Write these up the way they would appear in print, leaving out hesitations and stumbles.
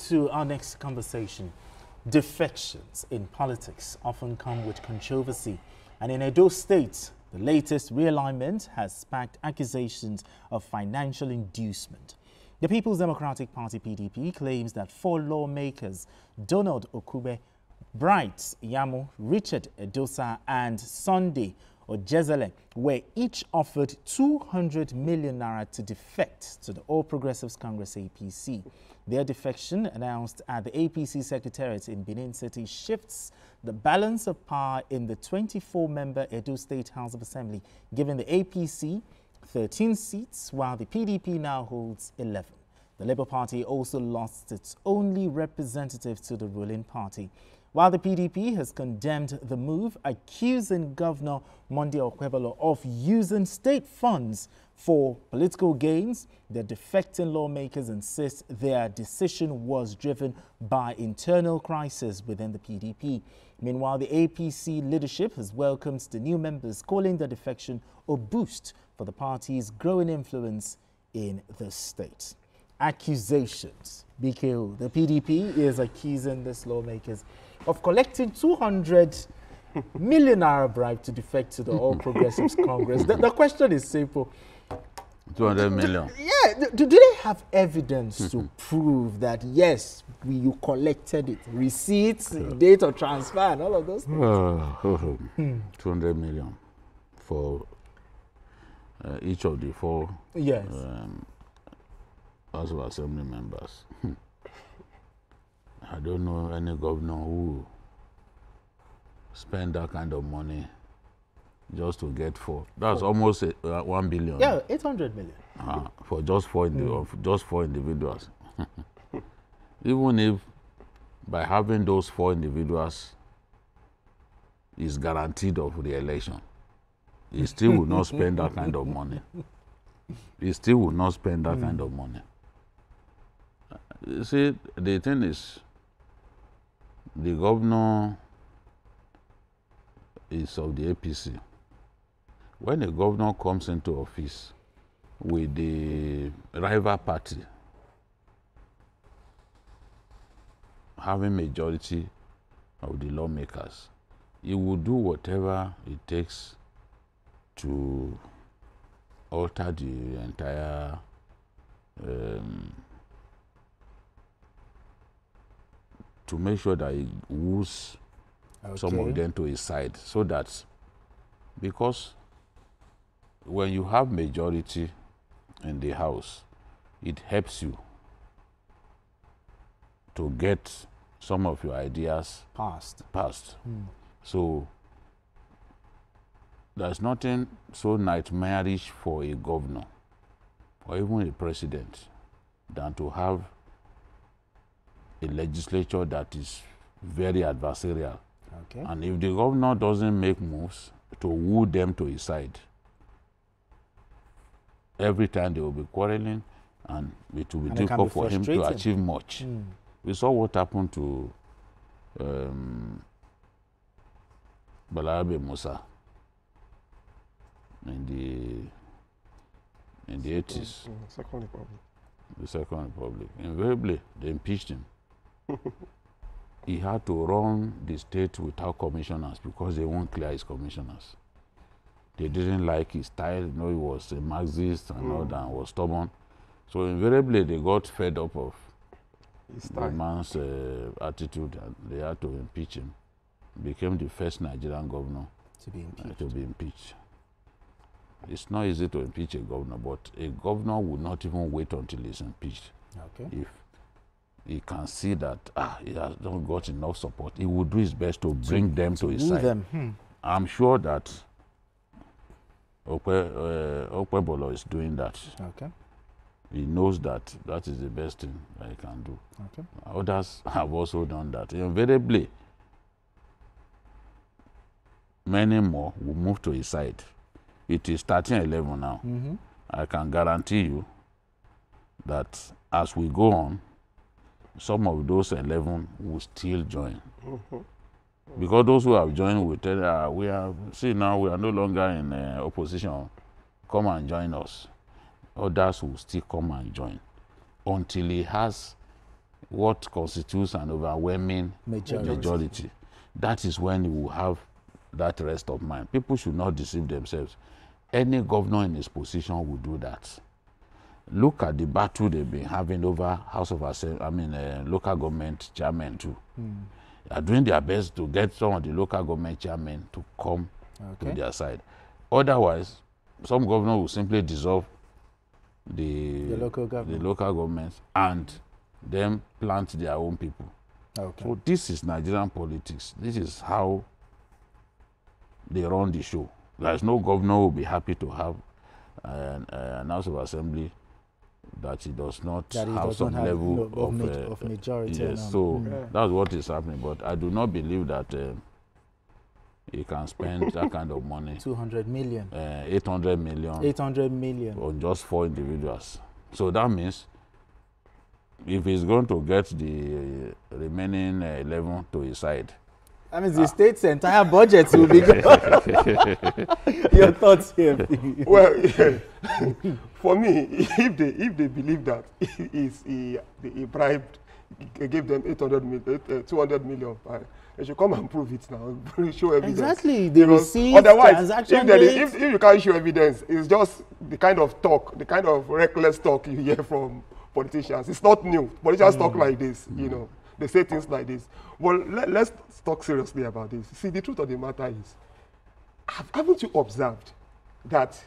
To our next conversation. Defections in politics often come with controversy, and in Edo State, the latest realignment has sparked accusations of financial inducement. The People's Democratic Party PDP claims that 4 lawmakers, Donald Okube, Bright Yamo, Richard Edosa, and Sunday Ojezele, were each offered 200 million naira to defect to the All Progressives Congress APC. Their defection, announced at the APC Secretariat in Benin City, shifts the balance of power in the 24-member Edo State House of Assembly, giving the APC 13 seats, while the PDP now holds 11. The Labour Party also lost its only representative to the ruling party. While the PDP has condemned the move, accusing Governor Monday Okwebolo of using state funds for political gains, the defecting lawmakers insist their decision was driven by internal crisis within the PDP. Meanwhile, the APC leadership has welcomed the new members, calling the defection a boost for the party's growing influence in the state. Accusations. BKO, the PDP is accusing these lawmakers of collecting 200 million naira bribe to defect to the All Progressives Congress. The question is simple. 200 million. Do they have evidence to prove that, yes, you collected it? Receipts, date of transfer, and all of those things? 200 million for each of the 4 House of Assembly members. I don't know any governor who spend that kind of money just to get 4. That's almost 1 billion. Yeah, 800 million. For just 4 individuals. Even if by having those 4 individuals is guaranteed of re-election, he still will not spend that kind of money. He still will not spend that kind of money. You see, the thing is, the governor is of the APC. When a governor comes into office with the rival party having majority of the lawmakers, he will do whatever it takes to alter the entire to make sure that he woos some of them to his side, so that, because when you have majority in the house, it helps you to get some of your ideas passed. So there's nothing so nightmarish for a governor or even a president than to have a legislature that is very adversarial. And if the governor doesn't make moves to woo them to his side, every time they will be quarreling, and it will be difficult for him to achieve much. We saw what happened to Balarabe Musa in the 80s. Second Republic. The Second Republic. Invariably, they impeached him. He had to run the state without commissioners because they won't clear his commissioners. They didn't like his style. You know, he was a Marxist and all that, and was stubborn. So invariably, they got fed up of the man's attitude, and they had to impeach him. Became the first Nigerian governor to be impeached. It's not easy to impeach a governor, but a governor would not even wait until he's impeached. If he can see that he has not got enough support, he will do his best to bring them to his side. I'm sure that Okwebolo is doing that. He knows that that is the best thing that he can do. Others have also done that. Invariably, many more will move to his side. It is 13-11 now. I can guarantee you that as we go on, some of those 11 will still join. Because those who have joined will tell now we are no longer in opposition. Come and join us. Others will still come and join until he has what constitutes an overwhelming majority. That is when you will have that rest of mind. People should not deceive themselves. Any governor in his position will do that. Look at the battle they've been having over House of Assembly, local government chairmen too. They are doing their best to get some of the local government chairmen to come to their side. Otherwise, some governor will simply dissolve the local governments and then plant their own people. So this is Nigerian politics. This is how they run the show. There's no governor who will be happy to have an House of Assembly that he does not have some level of majority. Yes, so that's what is happening. But I do not believe that he can spend that kind of money. 200 million. 800 million. 800 million. On just 4 individuals. So that means if he's going to get the remaining 11 to his side, that means the state's entire budget will be gone. Your thoughts here, please. Well, for me, if they believe that he bribed, he gave them 200 million, they should come and prove it now. Show evidence. Exactly, they receive otherwise, if you can't show evidence, it's just the kind of talk, the kind of reckless talk you hear from politicians. It's not new. Politicians talk like this, you know. They say things like this. Well, let's talk seriously about this. See, the truth of the matter is, haven't you observed that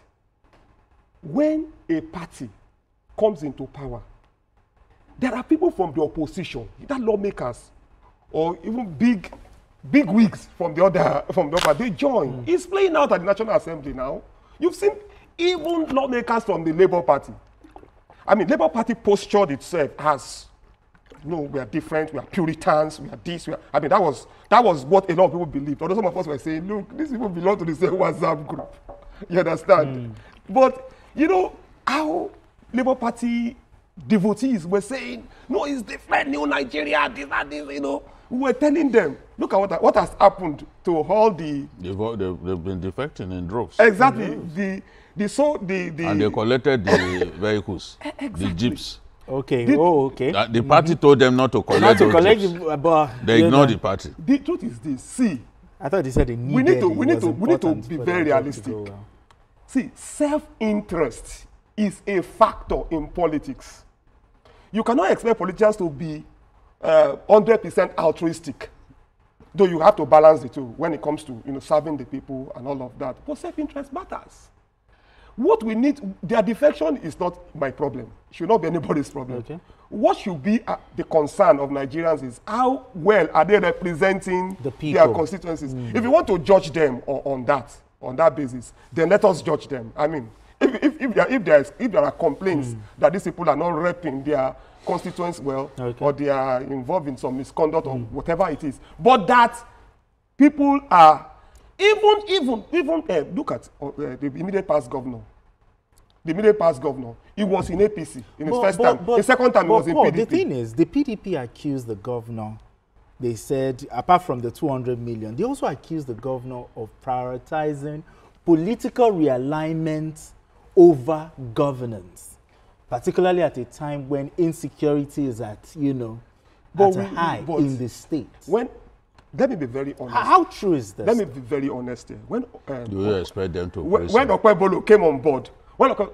when a party comes into power, there are people from the opposition, either lawmakers or even big wigs from the other they join. It's playing out at the National Assembly now. You've seen even lawmakers from the Labour Party. I mean, Labour Party postured itself as, no, we are different, we are Puritans, we are this, we are... I mean, that was what a lot of people believed. Although some of us were saying, look, these people belong to the same WhatsApp group. You understand? But, you know, how Labour Party devotees were saying, no, it's different, new Nigeria, this and this, you know. We were telling them, look at what has happened to all the... They've been defecting in droves. Exactly. And they collected the vehicles, the jeeps. Okay. The party told them not to collect those, but they ignored the party. The truth is this. See, I thought they said they we need to be very realistic. See, self-interest is a factor in politics. You cannot expect politicians to be 100% altruistic, though you have to balance the two when it comes to serving the people and all of that. But self-interest matters. What we need, their defection is not my problem. It should not be anybody's problem. Okay. What should be the concern of Nigerians is how well are they representing their constituencies. If you want to judge them on that basis, then let us judge them. I mean, if there are complaints that these people are not repping their constituents well, or they are involved in some misconduct or whatever it is, but that people are even look at the immediate past governor. The immediate past governor, he was in APC in his first time. The second time he was in PDP. The thing is, the PDP accused the governor. They said, apart from the 200 million, they also accused the governor of prioritizing political realignment over governance, particularly at a time when insecurity is at high in the state. Let me be very honest. How true is this? Let me be very honest here. Do you expect them to? When Okpebolo came on board,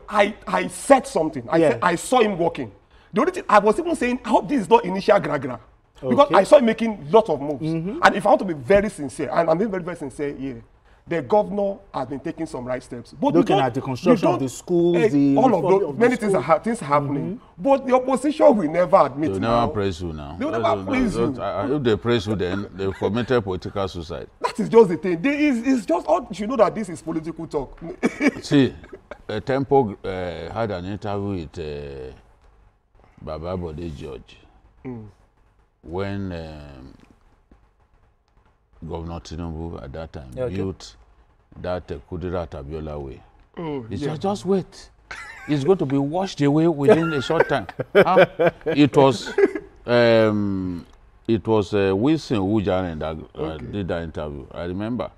I said something. I saw him working. The only thing I was even saying, I hope this is not initial gra-gra. Because I saw him making lots of moves. And if I want to be very sincere, and I'm being very, very sincere here, the governor has been taking some right steps. But looking at the construction of the schools, all of those, many things are happening. But the opposition will never admit. They'll never praise you now. They'll never praise you. If they praise you, then they've committed political suicide. That is just the thing. It's just all you know that this is political talk. See, Tempo had an interview with Baba Bode George when Governor Tinubu at that time built that Kudira Abiola way. He said, just wait. It's going to be washed away within a short time. It was Wilson Wujaren that did that interview. I remember.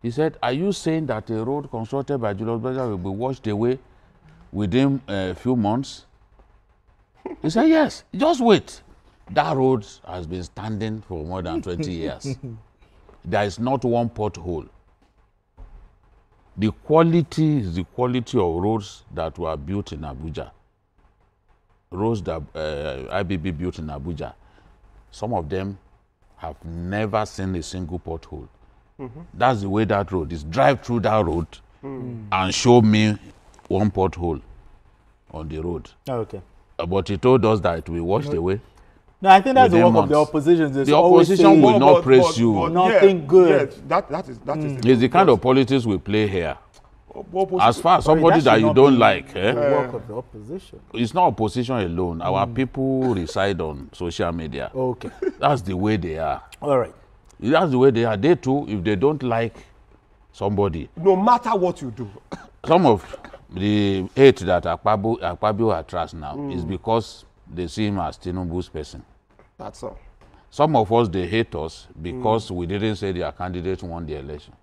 He said, are you saying that a road constructed by Julius Berger will be washed away within a few months? He said, yes, just wait. That road has been standing for more than 20 years. There is not one pothole. The quality is the quality of roads that were built in Abuja. Roads that IBB built in Abuja. Some of them have never seen a single pothole. That's the way that road is. Drive through that road and show me one pothole on the road. Okay. But he told us that it will wash away. No, I think that's the within work of the months. opposition. The opposition will not praise you. Nothing good. Yeah, that is It's the kind of politics we play here. But As far as somebody that that should you not don't be like, the work of the opposition. it's not opposition alone. Our people reside on social media. Okay. That's the way they are. All right. That's the way they are. They too, if they don't like somebody, no matter what you do, some of the hate that Akpabio attracts now is because they see him as Tinubu's person. that's all. Some of us, they hate us because we didn't say their candidate won the election.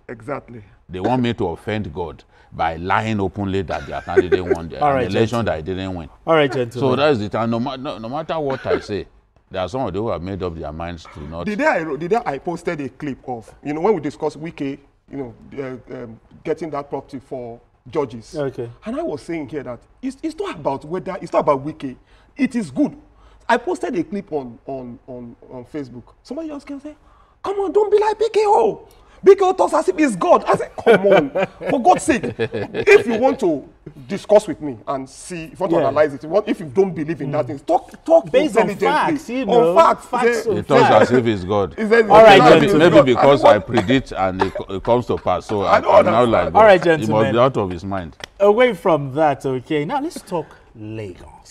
Exactly. They want me to offend God by lying openly that their candidate won the election that I didn't win. All right, gentlemen. So that's the time. No matter what I say, there are some of them who have made up their minds to not. The day I posted a clip of, when we discussed Wike, getting that property for judges. Okay. And I was saying here that it's not about whether, it's not about Wike. It is good. I posted a clip on Facebook. Somebody else can say, come on, don't be like BKO. BKO talks as if he's God. I said, come on, for God's sake. If you want to discuss with me and see, if you want to analyze it, if you don't believe in that thing, talk based on intelligently. facts, on facts. He talks as if he's God. All right, maybe because I predict and it comes to pass. So I'm now like, all right, he must gentlemen. be out of his mind. Away from that, okay, now let's talk Lagos.